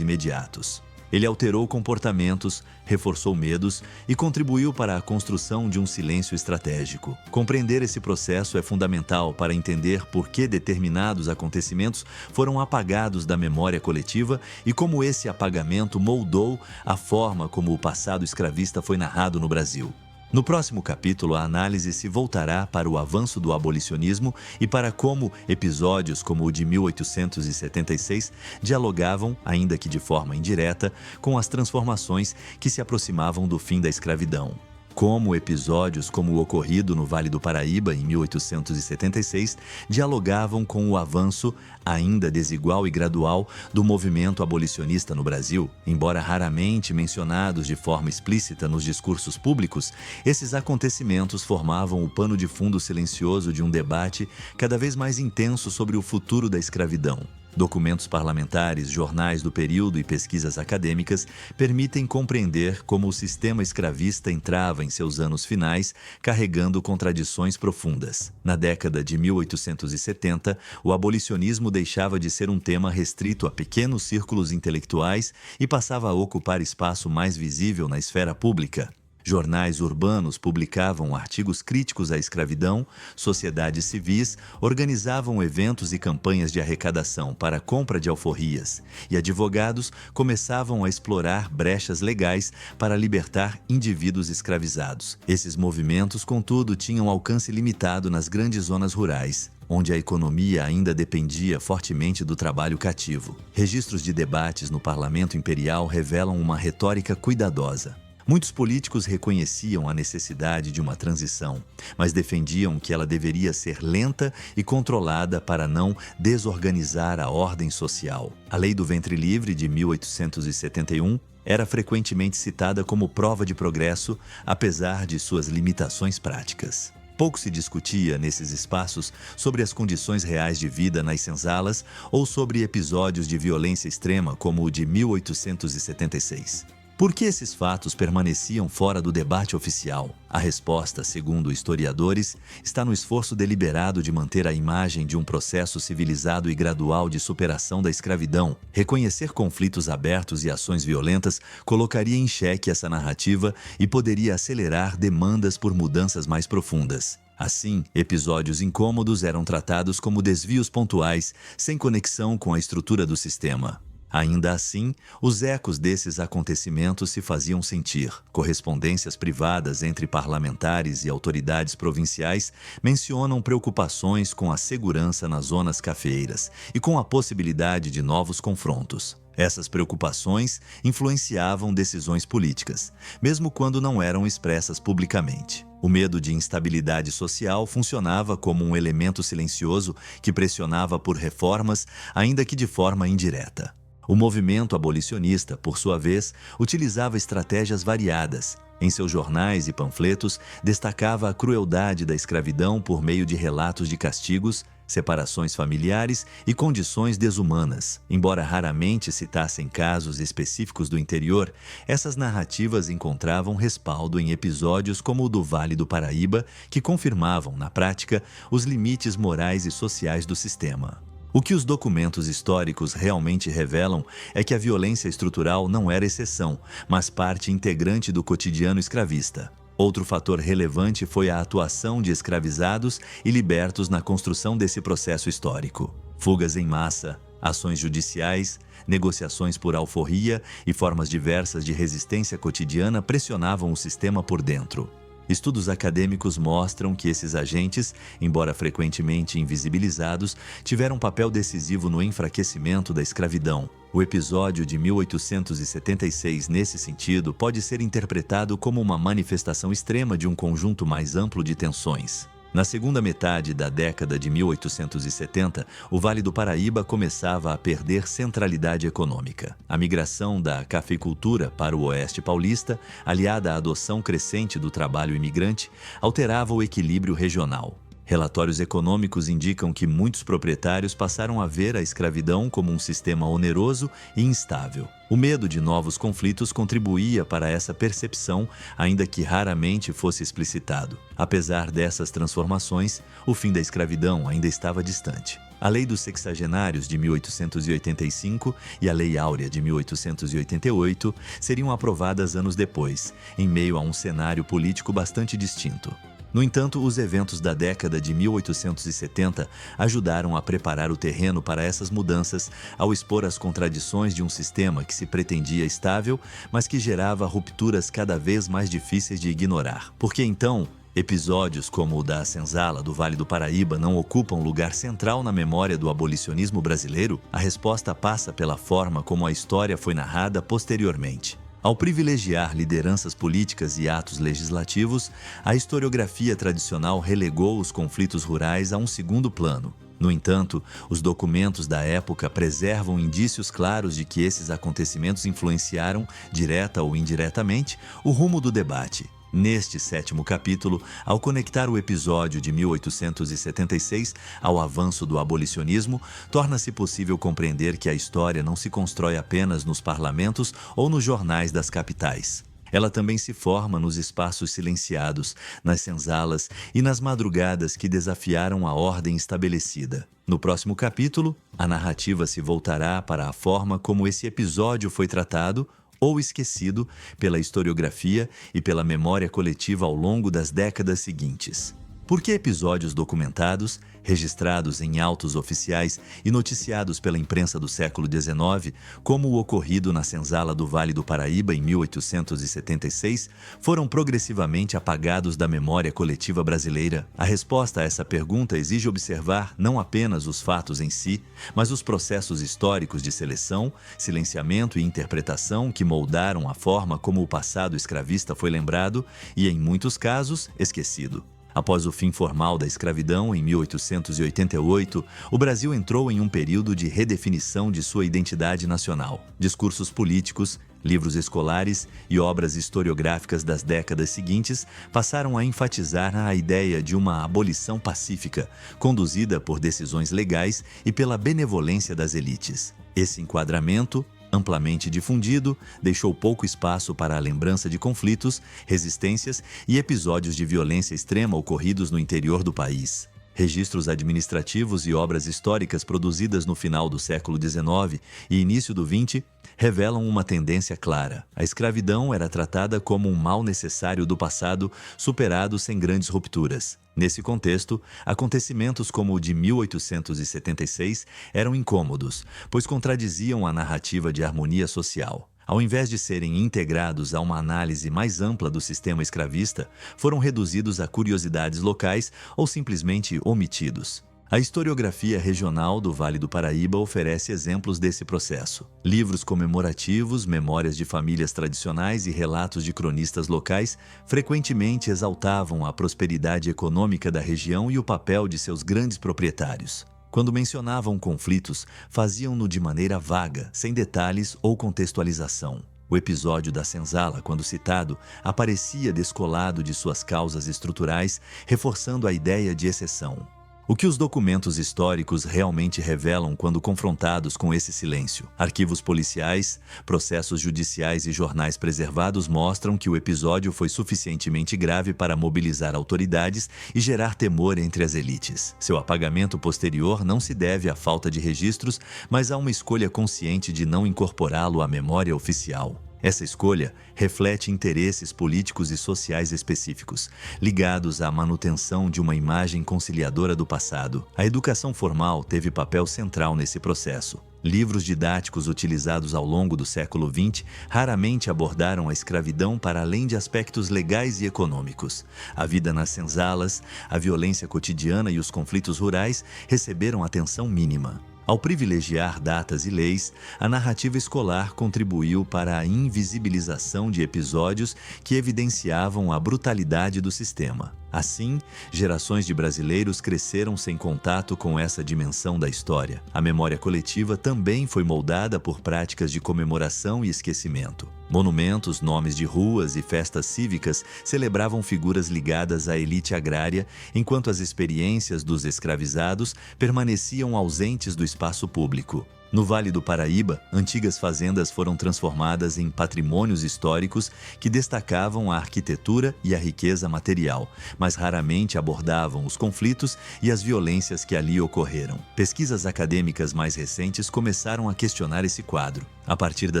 imediatos. Ele alterou comportamentos, reforçou medos e contribuiu para a construção de um silêncio estratégico. Compreender esse processo é fundamental para entender por que determinados acontecimentos foram apagados da memória coletiva e como esse apagamento moldou a forma como o passado escravista foi narrado no Brasil. No próximo capítulo, a análise se voltará para o avanço do abolicionismo e para como episódios como o de 1876 dialogavam, ainda que de forma indireta, com as transformações que se aproximavam do fim da escravidão. Como episódios como o ocorrido no Vale do Paraíba, em 1876, dialogavam com o avanço, ainda desigual e gradual, do movimento abolicionista no Brasil. Embora raramente mencionados de forma explícita nos discursos públicos, esses acontecimentos formavam o pano de fundo silencioso de um debate cada vez mais intenso sobre o futuro da escravidão. Documentos parlamentares, jornais do período e pesquisas acadêmicas permitem compreender como o sistema escravista entrava em seus anos finais carregando contradições profundas. Na década de 1870, o abolicionismo deixava de ser um tema restrito a pequenos círculos intelectuais e passava a ocupar espaço mais visível na esfera pública. Jornais urbanos publicavam artigos críticos à escravidão, sociedades civis organizavam eventos e campanhas de arrecadação para a compra de alforrias, e advogados começavam a explorar brechas legais para libertar indivíduos escravizados. Esses movimentos, contudo, tinham alcance limitado nas grandes zonas rurais, onde a economia ainda dependia fortemente do trabalho cativo. Registros de debates no parlamento imperial revelam uma retórica cuidadosa. Muitos políticos reconheciam a necessidade de uma transição, mas defendiam que ela deveria ser lenta e controlada para não desorganizar a ordem social. A Lei do Ventre Livre, de 1871, era frequentemente citada como prova de progresso, apesar de suas limitações práticas. Pouco se discutia nesses espaços sobre as condições reais de vida nas senzalas ou sobre episódios de violência extrema como o de 1876. Por que esses fatos permaneciam fora do debate oficial? A resposta, segundo historiadores, está no esforço deliberado de manter a imagem de um processo civilizado e gradual de superação da escravidão. Reconhecer conflitos abertos e ações violentas colocaria em xeque essa narrativa e poderia acelerar demandas por mudanças mais profundas. Assim, episódios incômodos eram tratados como desvios pontuais, sem conexão com a estrutura do sistema. Ainda assim, os ecos desses acontecimentos se faziam sentir. Correspondências privadas entre parlamentares e autoridades provinciais mencionam preocupações com a segurança nas zonas cafeeiras e com a possibilidade de novos confrontos. Essas preocupações influenciavam decisões políticas, mesmo quando não eram expressas publicamente. O medo de instabilidade social funcionava como um elemento silencioso que pressionava por reformas, ainda que de forma indireta. O movimento abolicionista, por sua vez, utilizava estratégias variadas. Em seus jornais e panfletos, destacava a crueldade da escravidão por meio de relatos de castigos, separações familiares e condições desumanas. Embora raramente citassem casos específicos do interior, essas narrativas encontravam respaldo em episódios como o do Vale do Paraíba, que confirmavam, na prática, os limites morais e sociais do sistema. O que os documentos históricos realmente revelam é que a violência estrutural não era exceção, mas parte integrante do cotidiano escravista. Outro fator relevante foi a atuação de escravizados e libertos na construção desse processo histórico. Fugas em massa, ações judiciais, negociações por alforria e formas diversas de resistência cotidiana pressionavam o sistema por dentro. Estudos acadêmicos mostram que esses agentes, embora frequentemente invisibilizados, tiveram um papel decisivo no enfraquecimento da escravidão. O episódio de 1876, nesse sentido, pode ser interpretado como uma manifestação extrema de um conjunto mais amplo de tensões. Na segunda metade da década de 1870, o Vale do Paraíba começava a perder centralidade econômica. A migração da cafeicultura para o oeste paulista, aliada à adoção crescente do trabalho imigrante, alterava o equilíbrio regional. Relatórios econômicos indicam que muitos proprietários passaram a ver a escravidão como um sistema oneroso e instável. O medo de novos conflitos contribuía para essa percepção, ainda que raramente fosse explicitado. Apesar dessas transformações, o fim da escravidão ainda estava distante. A Lei dos Sexagenários de 1885 e a Lei Áurea de 1888 seriam aprovadas anos depois, em meio a um cenário político bastante distinto. No entanto, os eventos da década de 1870 ajudaram a preparar o terreno para essas mudanças ao expor as contradições de um sistema que se pretendia estável, mas que gerava rupturas cada vez mais difíceis de ignorar. Porque então, episódios como o da senzala do Vale do Paraíba não ocupam lugar central na memória do abolicionismo brasileiro? A resposta passa pela forma como a história foi narrada posteriormente. Ao privilegiar lideranças políticas e atos legislativos, a historiografia tradicional relegou os conflitos rurais a um segundo plano. No entanto, os documentos da época preservam indícios claros de que esses acontecimentos influenciaram, direta ou indiretamente, o rumo do debate. Neste sétimo capítulo, ao conectar o episódio de 1876 ao avanço do abolicionismo, torna-se possível compreender que a história não se constrói apenas nos parlamentos ou nos jornais das capitais. Ela também se forma nos espaços silenciados, nas senzalas e nas madrugadas que desafiaram a ordem estabelecida. No próximo capítulo, a narrativa se voltará para a forma como esse episódio foi tratado ou esquecido pela historiografia e pela memória coletiva ao longo das décadas seguintes. Por que episódios documentados, registrados em autos oficiais e noticiados pela imprensa do século XIX, como o ocorrido na senzala do Vale do Paraíba em 1876, foram progressivamente apagados da memória coletiva brasileira? A resposta a essa pergunta exige observar não apenas os fatos em si, mas os processos históricos de seleção, silenciamento e interpretação que moldaram a forma como o passado escravista foi lembrado e, em muitos casos, esquecido. Após o fim formal da escravidão, em 1888, o Brasil entrou em um período de redefinição de sua identidade nacional. Discursos políticos, livros escolares e obras historiográficas das décadas seguintes passaram a enfatizar a ideia de uma abolição pacífica, conduzida por decisões legais e pela benevolência das elites. Esse enquadramento, amplamente difundido, deixou pouco espaço para a lembrança de conflitos, resistências e episódios de violência extrema ocorridos no interior do país. Registros administrativos e obras históricas produzidas no final do século XIX e início do XX revelam uma tendência clara. A escravidão era tratada como um mal necessário do passado, superado sem grandes rupturas. Nesse contexto, acontecimentos como o de 1876 eram incômodos, pois contradiziam a narrativa de harmonia social. Ao invés de serem integrados a uma análise mais ampla do sistema escravista, foram reduzidos a curiosidades locais ou simplesmente omitidos. A historiografia regional do Vale do Paraíba oferece exemplos desse processo. Livros comemorativos, memórias de famílias tradicionais e relatos de cronistas locais frequentemente exaltavam a prosperidade econômica da região e o papel de seus grandes proprietários. Quando mencionavam conflitos, faziam-no de maneira vaga, sem detalhes ou contextualização. O episódio da senzala, quando citado, aparecia descolado de suas causas estruturais, reforçando a ideia de exceção. O que os documentos históricos realmente revelam quando confrontados com esse silêncio? Arquivos policiais, processos judiciais e jornais preservados mostram que o episódio foi suficientemente grave para mobilizar autoridades e gerar temor entre as elites. Seu apagamento posterior não se deve à falta de registros, mas a uma escolha consciente de não incorporá-lo à memória oficial. Essa escolha reflete interesses políticos e sociais específicos, ligados à manutenção de uma imagem conciliadora do passado. A educação formal teve papel central nesse processo. Livros didáticos utilizados ao longo do século XX raramente abordaram a escravidão para além de aspectos legais e econômicos. A vida nas senzalas, a violência cotidiana e os conflitos rurais receberam atenção mínima. Ao privilegiar datas e leis, a narrativa escolar contribuiu para a invisibilização de episódios que evidenciavam a brutalidade do sistema. Assim, gerações de brasileiros cresceram sem contato com essa dimensão da história. A memória coletiva também foi moldada por práticas de comemoração e esquecimento. Monumentos, nomes de ruas e festas cívicas celebravam figuras ligadas à elite agrária, enquanto as experiências dos escravizados permaneciam ausentes do espaço público. No Vale do Paraíba, antigas fazendas foram transformadas em patrimônios históricos que destacavam a arquitetura e a riqueza material, mas raramente abordavam os conflitos e as violências que ali ocorreram. Pesquisas acadêmicas mais recentes começaram a questionar esse quadro. A partir da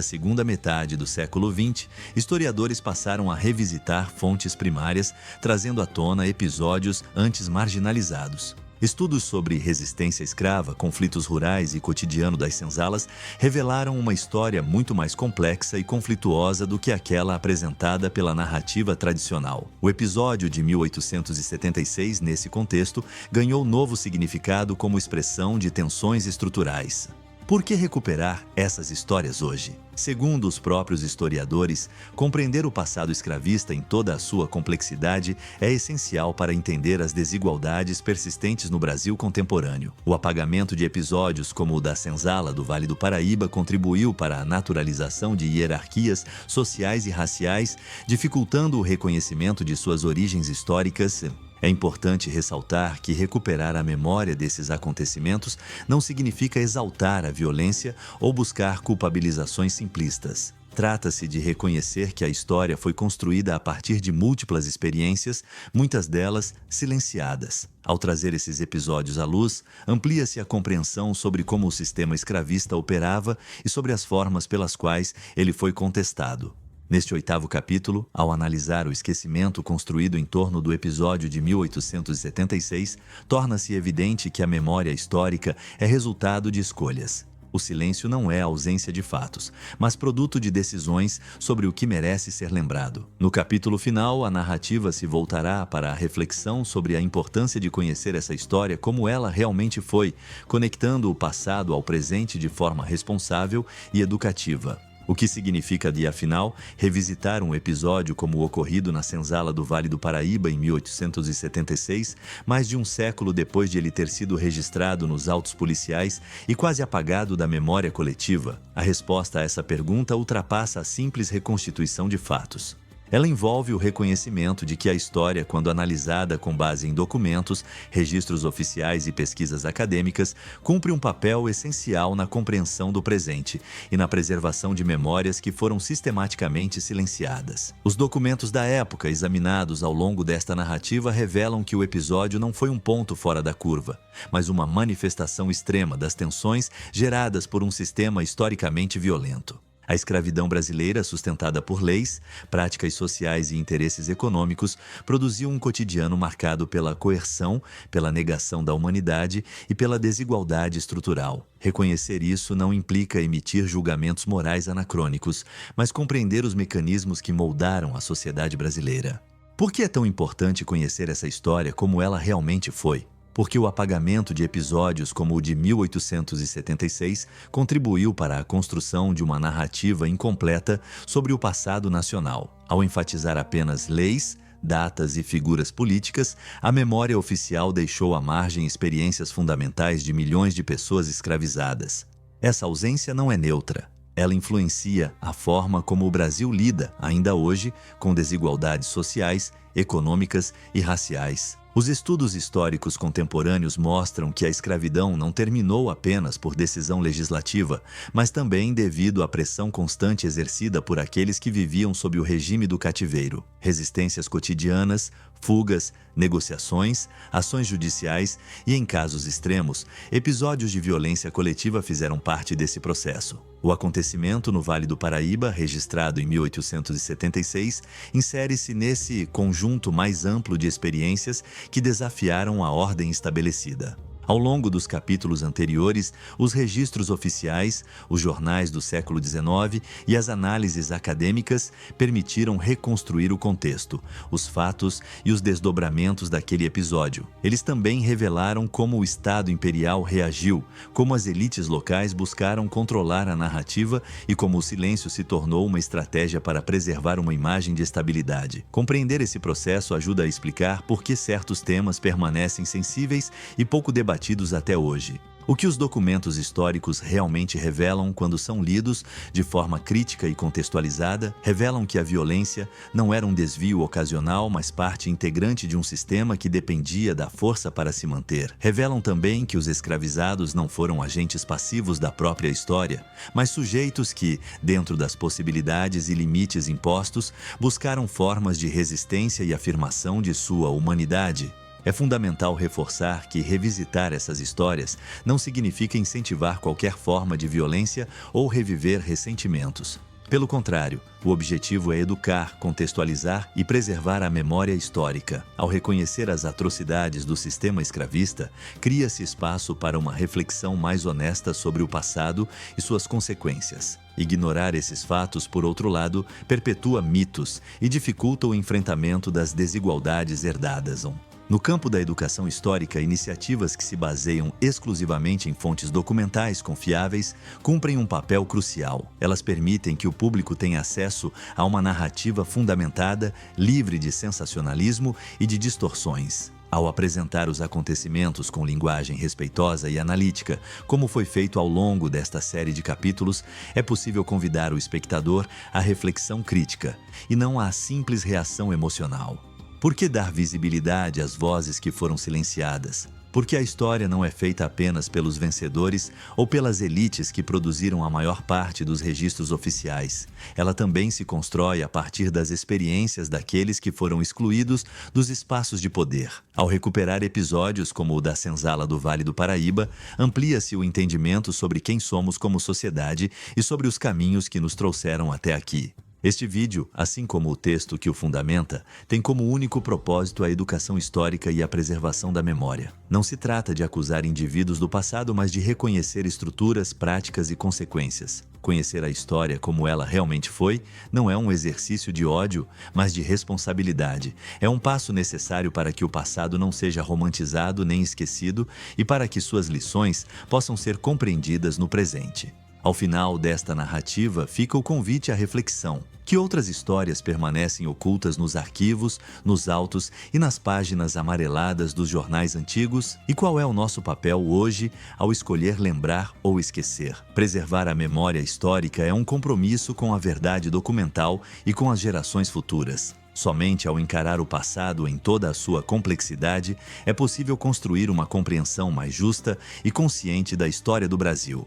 segunda metade do século XX, historiadores passaram a revisitar fontes primárias, trazendo à tona episódios antes marginalizados. Estudos sobre resistência escrava, conflitos rurais e cotidiano das senzalas revelaram uma história muito mais complexa e conflituosa do que aquela apresentada pela narrativa tradicional. O episódio de 1876, nesse contexto, ganhou novo significado como expressão de tensões estruturais. Por que recuperar essas histórias hoje? Segundo os próprios historiadores, compreender o passado escravista em toda a sua complexidade é essencial para entender as desigualdades persistentes no Brasil contemporâneo. O apagamento de episódios como o da senzala do Vale do Paraíba contribuiu para a naturalização de hierarquias sociais e raciais, dificultando o reconhecimento de suas origens históricas. É importante ressaltar que recuperar a memória desses acontecimentos não significa exaltar a violência ou buscar culpabilizações simplistas. Trata-se de reconhecer que a história foi construída a partir de múltiplas experiências, muitas delas silenciadas. Ao trazer esses episódios à luz, amplia-se a compreensão sobre como o sistema escravista operava e sobre as formas pelas quais ele foi contestado. Neste 8º capítulo, ao analisar o esquecimento construído em torno do episódio de 1876, torna-se evidente que a memória histórica é resultado de escolhas. O silêncio não é ausência de fatos, mas produto de decisões sobre o que merece ser lembrado. No capítulo final, a narrativa se voltará para a reflexão sobre a importância de conhecer essa história como ela realmente foi, conectando o passado ao presente de forma responsável e educativa. O que significa de, afinal, revisitar um episódio como o ocorrido na senzala do Vale do Paraíba em 1876, mais de um século depois de ele ter sido registrado nos autos policiais e quase apagado da memória coletiva? A resposta a essa pergunta ultrapassa a simples reconstituição de fatos. Ela envolve o reconhecimento de que a história, quando analisada com base em documentos, registros oficiais e pesquisas acadêmicas, cumpre um papel essencial na compreensão do presente e na preservação de memórias que foram sistematicamente silenciadas. Os documentos da época, examinados ao longo desta narrativa, revelam que o episódio não foi um ponto fora da curva, mas uma manifestação extrema das tensões geradas por um sistema historicamente violento. A escravidão brasileira, sustentada por leis, práticas sociais e interesses econômicos, produziu um cotidiano marcado pela coerção, pela negação da humanidade e pela desigualdade estrutural. Reconhecer isso não implica emitir julgamentos morais anacrônicos, mas compreender os mecanismos que moldaram a sociedade brasileira. Por que é tão importante conhecer essa história como ela realmente foi? Porque o apagamento de episódios como o de 1876 contribuiu para a construção de uma narrativa incompleta sobre o passado nacional. Ao enfatizar apenas leis, datas e figuras políticas, a memória oficial deixou à margem experiências fundamentais de milhões de pessoas escravizadas. Essa ausência não é neutra. Ela influencia a forma como o Brasil lida, ainda hoje, com desigualdades sociais, econômicas e raciais. Os estudos históricos contemporâneos mostram que a escravidão não terminou apenas por decisão legislativa, mas também devido à pressão constante exercida por aqueles que viviam sob o regime do cativeiro. Resistências cotidianas, fugas, negociações, ações judiciais e, em casos extremos, episódios de violência coletiva fizeram parte desse processo. O acontecimento no Vale do Paraíba, registrado em 1876, insere-se nesse conjunto mais amplo de experiências que desafiaram a ordem estabelecida. Ao longo dos capítulos anteriores, os registros oficiais, os jornais do século XIX e as análises acadêmicas permitiram reconstruir o contexto, os fatos e os desdobramentos daquele episódio. Eles também revelaram como o Estado imperial reagiu, como as elites locais buscaram controlar a narrativa e como o silêncio se tornou uma estratégia para preservar uma imagem de estabilidade. Compreender esse processo ajuda a explicar por que certos temas permanecem sensíveis e pouco debatidos até hoje. O que os documentos históricos realmente revelam quando são lidos de forma crítica e contextualizada, revelam que a violência não era um desvio ocasional, mas parte integrante de um sistema que dependia da força para se manter. Revelam também que os escravizados não foram agentes passivos da própria história, mas sujeitos que, dentro das possibilidades e limites impostos, buscaram formas de resistência e afirmação de sua humanidade. É fundamental reforçar que revisitar essas histórias não significa incentivar qualquer forma de violência ou reviver ressentimentos. Pelo contrário, o objetivo é educar, contextualizar e preservar a memória histórica. Ao reconhecer as atrocidades do sistema escravista, cria-se espaço para uma reflexão mais honesta sobre o passado e suas consequências. Ignorar esses fatos, por outro lado, perpetua mitos e dificulta o enfrentamento das desigualdades herdadas. No campo da educação histórica, iniciativas que se baseiam exclusivamente em fontes documentais confiáveis cumprem um papel crucial. Elas permitem que o público tenha acesso a uma narrativa fundamentada, livre de sensacionalismo e de distorções. Ao apresentar os acontecimentos com linguagem respeitosa e analítica, como foi feito ao longo desta série de capítulos, é possível convidar o espectador à reflexão crítica e não à simples reação emocional. Por que dar visibilidade às vozes que foram silenciadas? Porque a história não é feita apenas pelos vencedores ou pelas elites que produziram a maior parte dos registros oficiais. Ela também se constrói a partir das experiências daqueles que foram excluídos dos espaços de poder. Ao recuperar episódios como o da senzala do Vale do Paraíba, amplia-se o entendimento sobre quem somos como sociedade e sobre os caminhos que nos trouxeram até aqui. Este vídeo, assim como o texto que o fundamenta, tem como único propósito a educação histórica e a preservação da memória. Não se trata de acusar indivíduos do passado, mas de reconhecer estruturas, práticas e consequências. Conhecer a história como ela realmente foi não é um exercício de ódio, mas de responsabilidade. É um passo necessário para que o passado não seja romantizado nem esquecido e para que suas lições possam ser compreendidas no presente. Ao final desta narrativa, fica o convite à reflexão. Que outras histórias permanecem ocultas nos arquivos, nos autos e nas páginas amareladas dos jornais antigos? E qual é o nosso papel hoje ao escolher lembrar ou esquecer? Preservar a memória histórica é um compromisso com a verdade documental e com as gerações futuras. Somente ao encarar o passado em toda a sua complexidade é possível construir uma compreensão mais justa e consciente da história do Brasil.